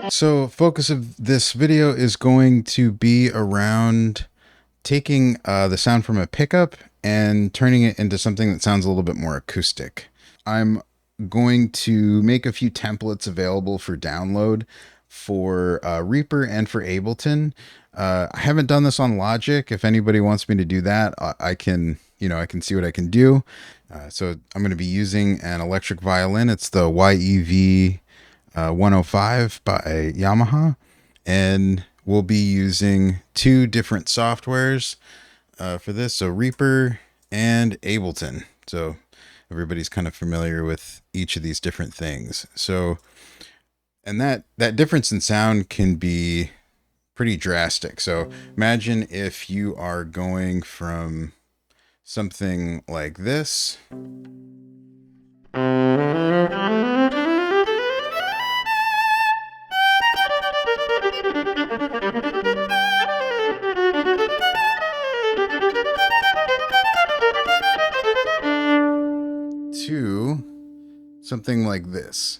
So focus of this video is going to be around taking the sound from a pickup and turning it into something that sounds a little bit more acoustic. I'm going to make a few templates available for download for Reaper and for Ableton. I haven't done this on Logic. If anybody wants me to do that, I can, I can see what I can do. So I'm going to be using an electric violin. It's the YEV 105 by Yamaha, and we'll be using two different softwares for this, so Reaper and Ableton. So everybody's kind of familiar with each of these different things. So, and that difference in sound can be pretty drastic. So imagine if you are going from something like this to something like this.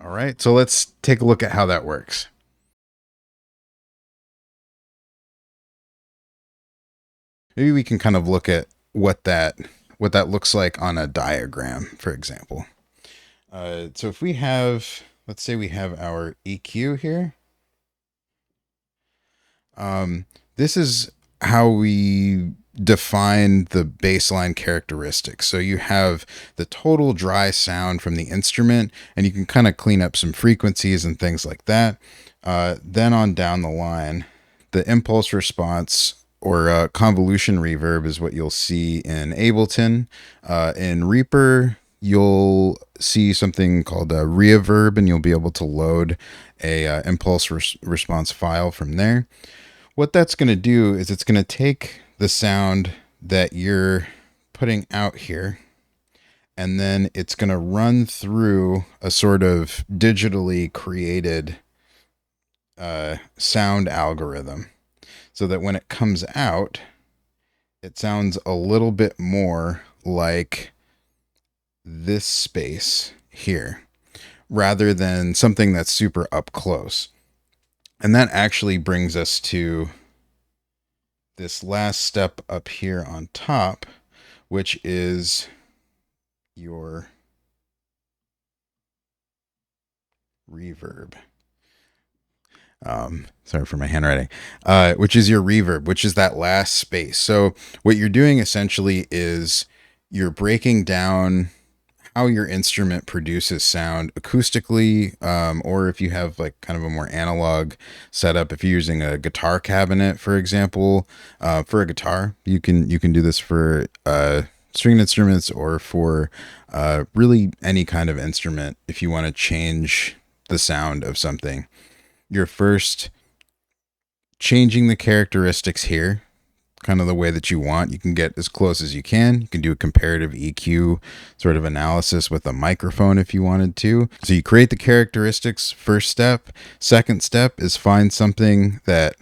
All right, so let's take a look at how that works. Maybe we can kind of look at what that looks like on a diagram, for example. So if we have, let's say we have our EQ here. This is how we define the baseline characteristics. So you have the total dry sound from the instrument, and you can kind of clean up some frequencies and things like that. Then on down the line, the impulse response or convolution reverb is what you'll see in Ableton. In Reaper, you'll see something called a reverb, and you'll be able to load a impulse response file from there. What that's going to do is it's going to take the sound that you're putting out here, and then it's going to run through a sort of digitally created sound algorithm, so that when it comes out, it sounds a little bit more like this space here, rather than something that's super up close. And that actually brings us to this last step up here on top, which is your reverb. Sorry for my handwriting. Which is your reverb, which is that last space. So what you're doing essentially is you're breaking down how your instrument produces sound acoustically, or if you have like kind of a more analog setup, if you're using a guitar cabinet, for example, for a guitar, you can do this for stringed instruments, or for really any kind of instrument. If you want to change the sound of something, you're first changing the characteristics here, kind of the way that you want. You can get as close as you can. You can do a comparative EQ sort of analysis with a microphone if you wanted to. So you create the characteristics, first step. Second step is find something that,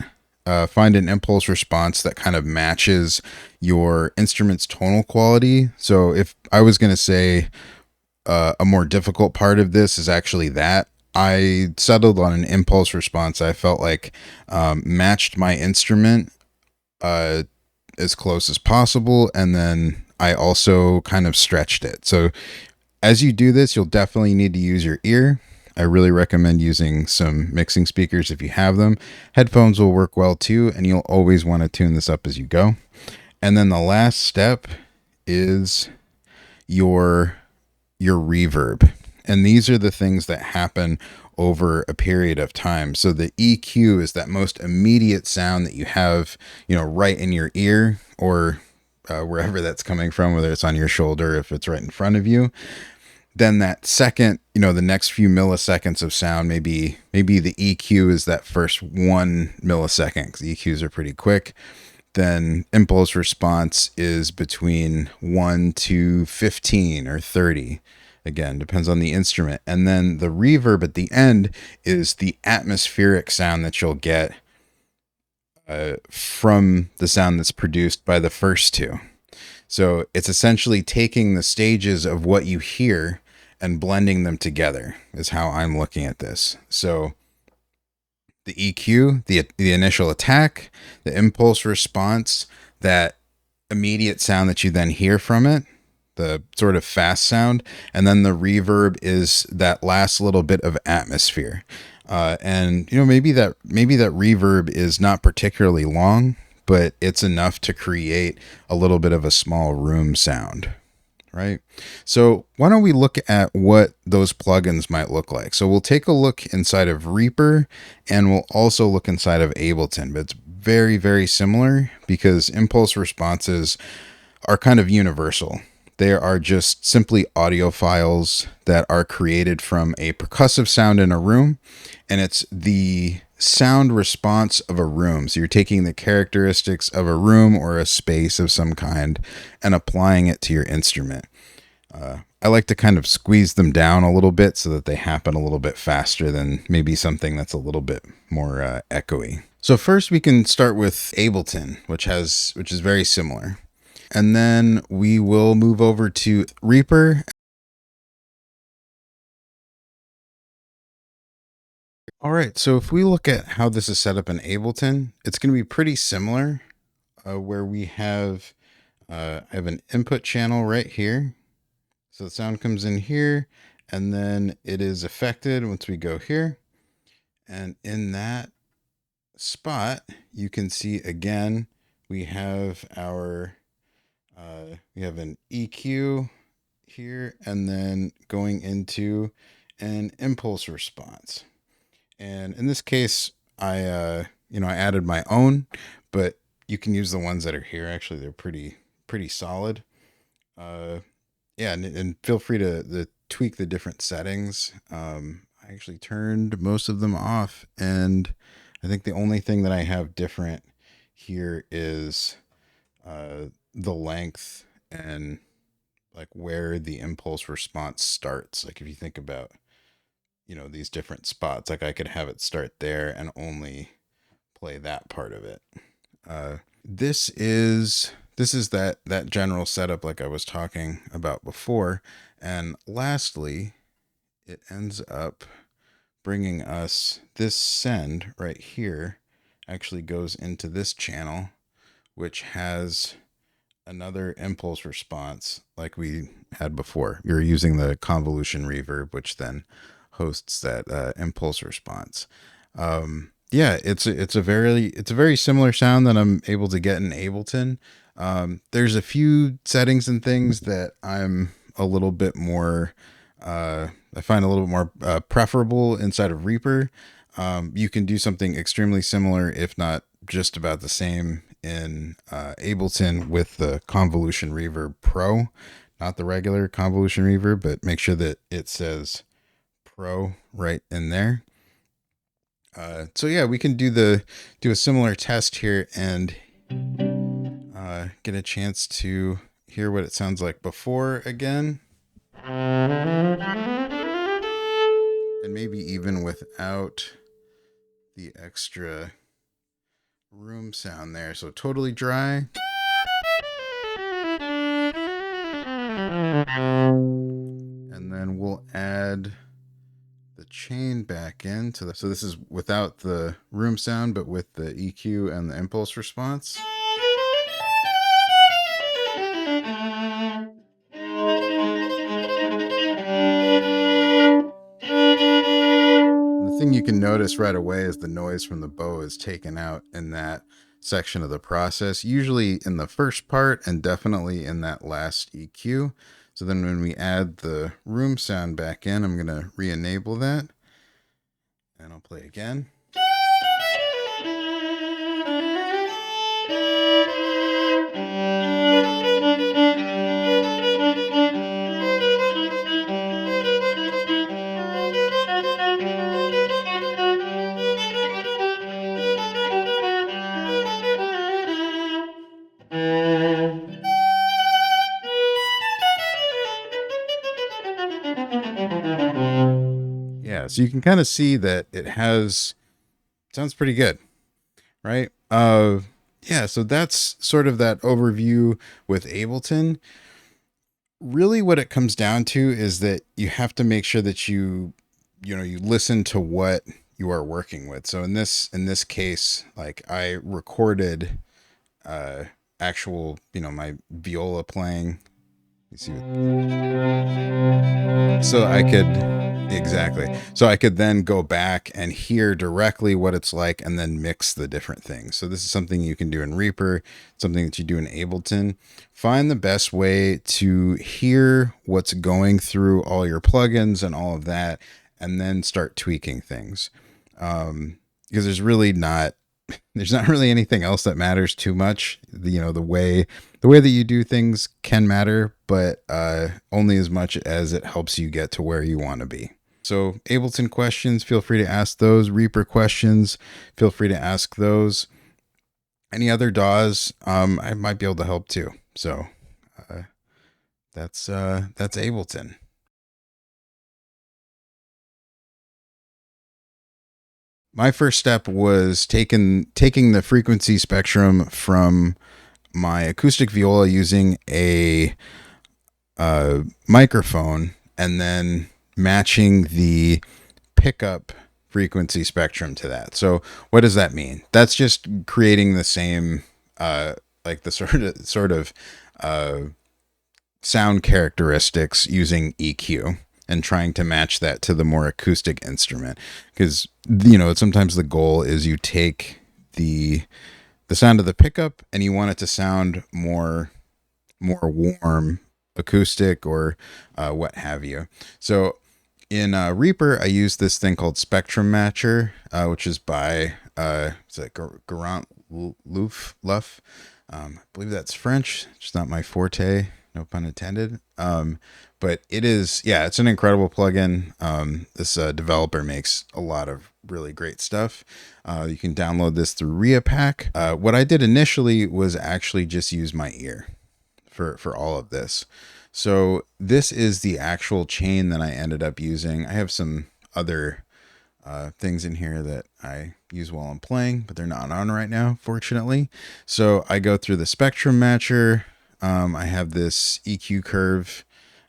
find an impulse response that kind of matches your instrument's tonal quality. So if I was going to say a more difficult part of this is actually that, I settled on an impulse response I felt like matched my instrument as close as possible, and then I also kind of stretched it. So as you do this, you'll definitely need to use your ear. I really recommend using some mixing speakers if you have them. Headphones will work well too, and you'll always want to tune this up as you go. And then the last step is your reverb. And these are the things that happen over a period of time. So the EQ is that most immediate sound that you have, right in your ear, or wherever that's coming from, whether it's on your shoulder, if it's right in front of you. Then that second, the next few milliseconds of sound, maybe the EQ is that first 1 millisecond, because EQs are pretty quick. Then impulse response is between 1 to 15 or 30. Again, depends on the instrument. And then the reverb at the end is the atmospheric sound that you'll get from the sound that's produced by the first two. So it's essentially taking the stages of what you hear and blending them together, is how I'm looking at this. So the EQ, the initial attack, the impulse response, that immediate sound that you then hear from it, the sort of fast sound, and then the reverb is that last little bit of atmosphere. And maybe that reverb is not particularly long, but it's enough to create a little bit of a small room sound, right? So why don't we look at what those plugins might look like? So we'll take a look inside of Reaper, and we'll also look inside of Ableton, but it's very, very similar because impulse responses are kind of universal. They are just simply audio files that are created from a percussive sound in a room, and it's the sound response of a room. So you're taking the characteristics of a room or a space of some kind and applying it to your instrument. I like to kind of squeeze them down a little bit so that they happen a little bit faster than maybe something that's a little bit more echoey. So first we can start with Ableton, which is very similar. And then we will move over to Reaper. All right, so if we look at how this is set up in Ableton, it's going to be pretty similar, where we have I have an input channel right here. So the sound comes in here, and then it is affected once we go here. And in that spot, you can see again, we have we have an EQ here, and then going into an impulse response. And in this case, I added my own, but you can use the ones that are here. Actually, they're pretty solid. Yeah, and feel free to tweak the different settings. I actually turned most of them off, and I think the only thing that I have different here is the length and like where the impulse response starts. Like if you think about, these different spots, like I could have it start there and only play that part of it. This is that general setup like I was talking about before. And lastly, it ends up bringing us this send right here actually goes into this channel, which has another impulse response like we had before. You're using the convolution reverb, which then hosts that impulse response. Yeah, it's a very similar sound that I'm able to get in Ableton. There's a few settings and things that I'm a little bit more I find a little bit more preferable inside of Reaper. You can do something extremely similar, if not just about the same, in Ableton with the Convolution Reverb Pro, not the regular Convolution Reverb, but make sure that it says Pro right in there. So yeah, we can do a similar test here and get a chance to hear what it sounds like before again. And maybe even without the extra room sound there. So totally dry. And then we'll add the chain back into the, so this is without the room sound, but with the EQ and the impulse response. The thing you can notice right away is the noise from the bow is taken out in that section of the process, usually in the first part and definitely in that last EQ. So then when we add the room sound back in, I'm going to re-enable that and I'll play again. Yeah, so you can kind of see that it has, sounds pretty good, right? Yeah, so that's sort of that overview with Ableton. Really what it comes down to is that you have to make sure that you listen to what you are working with. So in this case, like I recorded uh actual, my viola playing. You see so I could exactly. So I could then go back and hear directly what it's like and then mix the different things. So this is something you can do in Reaper, something that you do in Ableton. Find the best way to hear what's going through all your plugins and all of that, and then start tweaking things. Because there's not really anything else that matters too much. The way that you do things can matter, but only as much as it helps you get to where you want to be. So Ableton questions, feel free to ask those. Reaper questions, feel free to ask those. Any other DAWs, I might be able to help too. So that's Ableton. My first step was taking the frequency spectrum from my acoustic viola using a microphone, and then matching the pickup frequency spectrum to that. So what does that mean? That's just creating the same like the sort of sound characteristics using EQ and trying to match that to the more acoustic instrument, because sometimes the goal is you take the sound of the pickup and you want it to sound more warm acoustic, or what have you. So in Reaper, I use this thing called Spectrum Matcher, which is by Garant Luff. I believe that's French. It's not my forte, no pun intended. But it is, yeah, it's an incredible plugin. This developer makes a lot of really great stuff. You can download this through Reapack. What I did initially was actually just use my ear for all of this. So this is the actual chain that I ended up using. I have some other things in here that I use while I'm playing, but they're not on right now, fortunately. So I go through the spectrum matcher. I have this EQ curve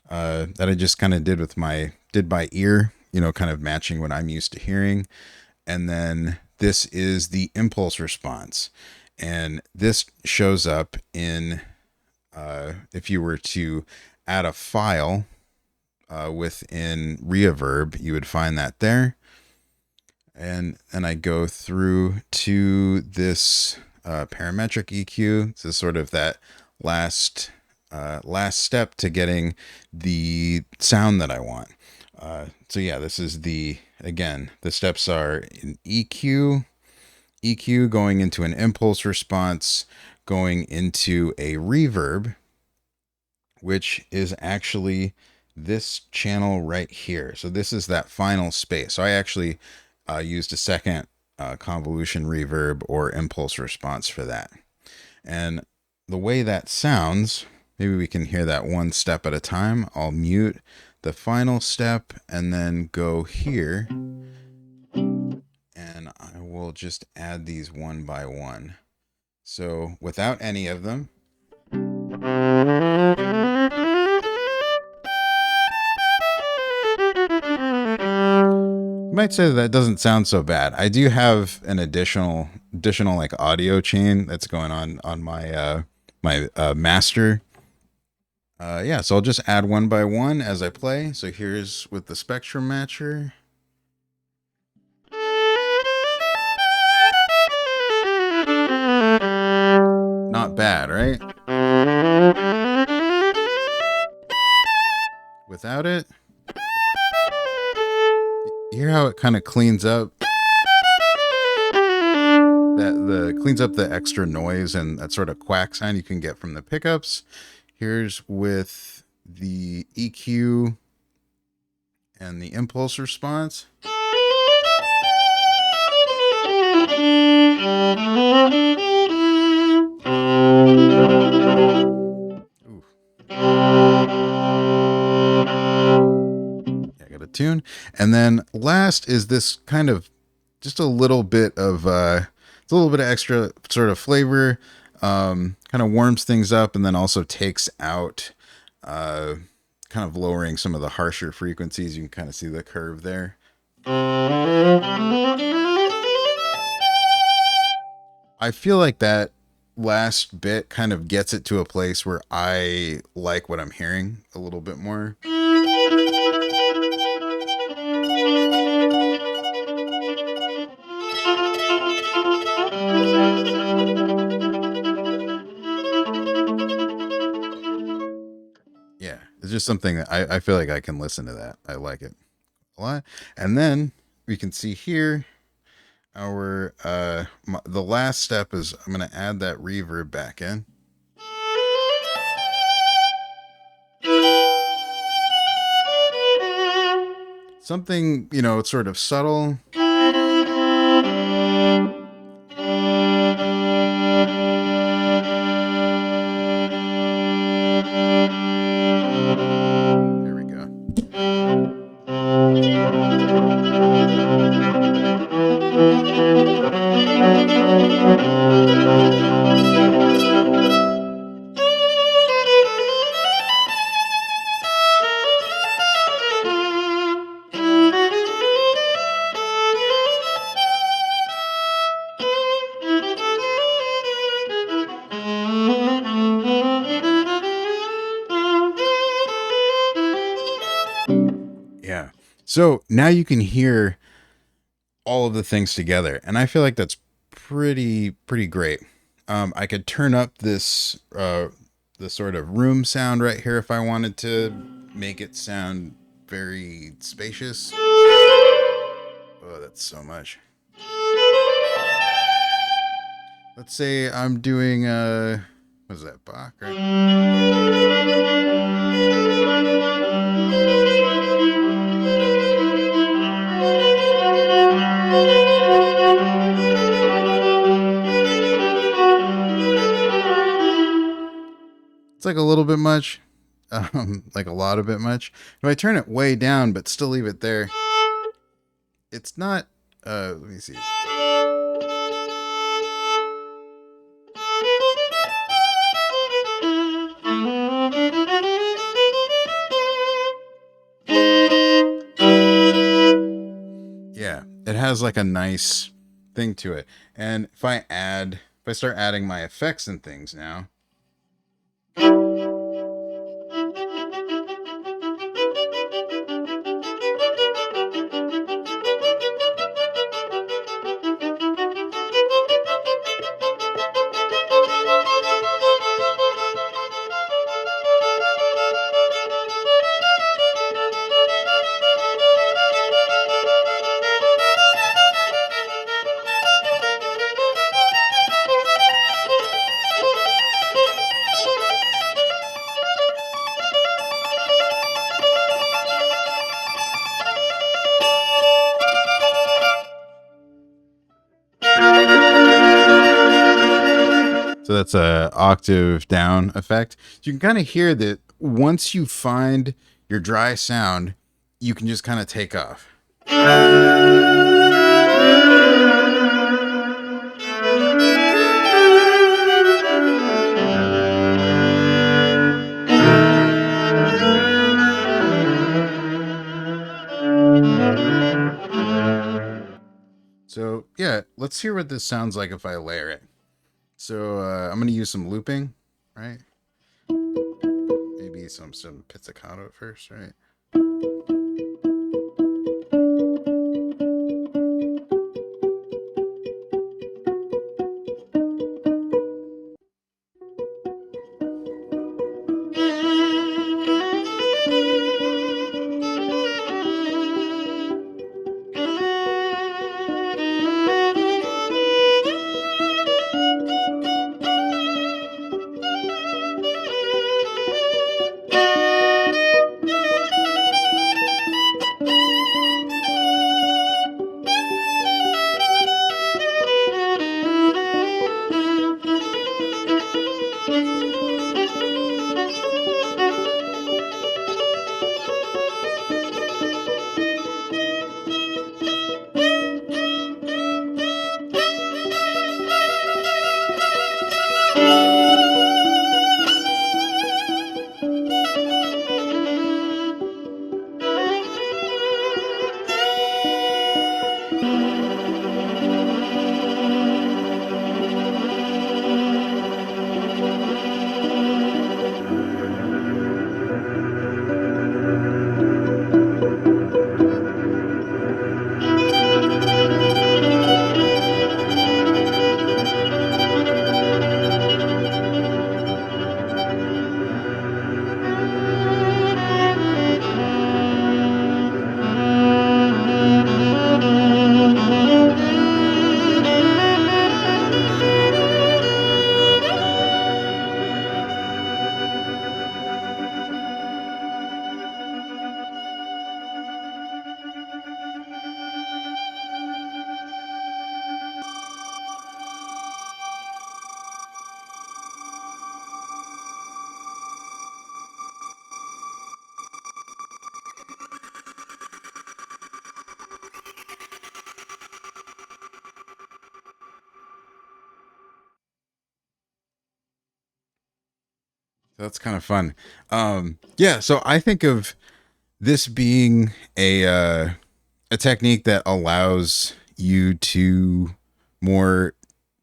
that I just kind of did by ear, kind of matching what I'm used to hearing. And then this is the impulse response. And this shows up in, if you were to add a file within Reverb, you would find that there. And I go through to this parametric EQ. This is sort of that last step to getting the sound that I want. So yeah, this is the steps are in EQ going into an impulse response, going into a reverb, which is actually this channel right here. So this is that final space. So I actually used a second convolution reverb or impulse response for that. And the way that sounds, maybe we can hear that one step at a time. I'll mute the final step and then go here. And I will just add these one by one. So without any of them. You might say that doesn't sound so bad. I do have an additional like audio chain that's going on my master. Yeah, so I'll just add one by one as I play. So here's with the spectrum matcher. Not bad, right? Without it, you hear how it kind of cleans up cleans up the extra noise and that sort of quack sound you can get from the pickups. Here's with the EQ and the impulse response. tune. And then last is this kind of just a little bit of it's a little bit of extra sort of flavor, kind of warms things up, and then also takes out kind of lowering some of the harsher frequencies. You can kind of see the curve there. I feel like that last bit kind of gets it to a place where I like what I'm hearing a little bit more. Yeah, it's just something that I feel like I can listen to that. I like it a lot. And then we can see here our the last step is I'm going to add that reverb back in. Something, you know, sort of subtle. There we go. Yeah. So now you can hear all of the things together, and I feel like that's pretty great. I could turn up this the sort of room sound right here if I wanted to make it sound very spacious. Oh, that's so much. Let's say I'm doing what is that, Bach, right? It's like a little bit much, like a lot of bit much. If I turn it way down but still leave it there, it's not. Let me see. Yeah, it has like a nice thing to it. And if I start adding my effects and things now. So that's a octave down effect. So you can kind of hear that once you find your dry sound, you can just kind of take off. So yeah, let's hear what this sounds like if I layer it. So I'm going to use some looping, right? Maybe some pizzicato at first, right? That's kind of fun. Yeah, so I think of this being a technique that allows you to more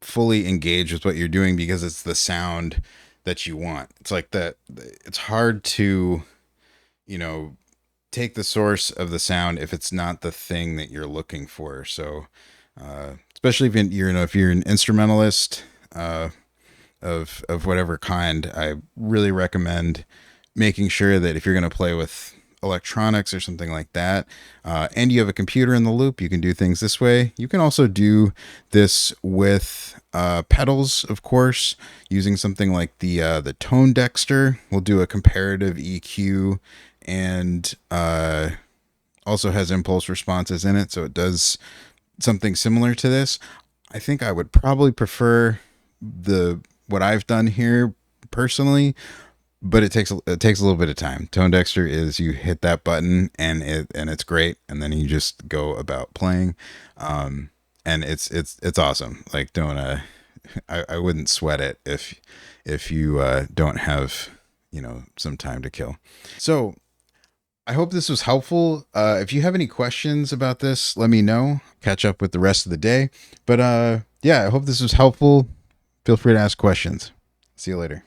fully engage with what you're doing because it's the sound that you want. It's like that. It's hard to, you know, take the source of the sound if it's not the thing that you're looking for. So, especially if you're, if you're an instrumentalist, of whatever kind, I really recommend making sure that if you're going to play with electronics or something like that, and you have a computer in the loop, you can do things this way. You can also do this with pedals, of course, using something like the Tone Dexter. We'll do a comparative EQ, and also has impulse responses in it, so it does something similar to this. I think I would probably prefer the what I've done here personally, but it takes a little bit of time. Tone Dexter is you hit that button and it's great, and then you just go about playing, and it's awesome. Like, don't I wouldn't sweat it if you don't have, some time to kill. So I hope this was helpful. If you have any questions about this, let me know. Catch up with the rest of the day. But yeah, I hope this was helpful. Feel free to ask questions. See you later.